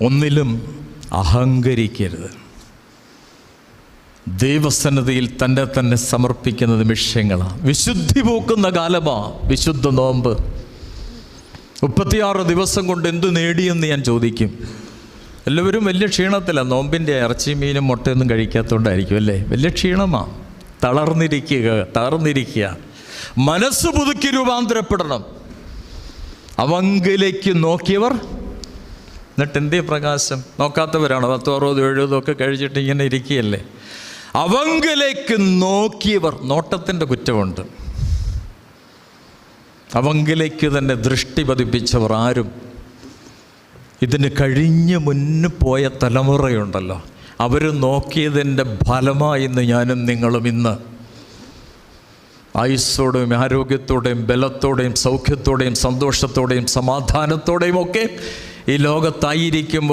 ഒന്നിലും അഹങ്കരിക്കരുത്. ദൈവസന്നിധിയിൽ തന്നെ സമർപ്പിക്കുന്ന നിമിഷങ്ങളാണ്. വിശുദ്ധി പൂക്കുന്ന കാലമാണ് വിശുദ്ധ നോമ്പ്. 36 ദിവസം കൊണ്ട് എന്തു നേടിയെന്ന് ഞാൻ ചോദിക്കും. എല്ലാവരും വലിയ ക്ഷീണത്തിലാണ്. നോമ്പിൻ്റെ ഇറച്ചി മീനും മുട്ടയൊന്നും കഴിക്കാത്തതുകൊണ്ടായിരിക്കും അല്ലേ? വലിയ ക്ഷീണമാണ്. തളർന്നിരിക്കുക. മനസ്സ് പുതുക്കി രൂപാന്തരപ്പെടണം. അവങ്കിലേക്ക് നോക്കിയവർ, എന്നിട്ട് എന്തേ പ്രകാശം നോക്കാത്തവരാണ്. 10, 60, 70 ഒക്കെ കഴിച്ചിട്ട് ഇങ്ങനെ ഇരിക്കുകയല്ലേ? അവങ്കിലേക്ക് നോക്കിയവർ. നോട്ടത്തിൻ്റെ കുറ്റമുണ്ട്. അവങ്കിലേക്ക് തന്നെ ദൃഷ്ടി പതിപ്പിച്ചവർ ആരും ഇതിന് കഴിഞ്ഞ് മുന്നു പോയ തലമുറയുണ്ടല്ലോ, അവർ നോക്കിയതിൻ്റെ ഫലമായി ഇന്ന് ഞാനും നിങ്ങളും ഇന്ന് ആയുസ്സോടെയും ആരോഗ്യത്തോടെയും ബലത്തോടെയും സൗഖ്യത്തോടെയും സന്തോഷത്തോടെയും സമാധാനത്തോടെയും ഒക്കെ ഈ ലോകത്തായിരിക്കുമ്പോൾ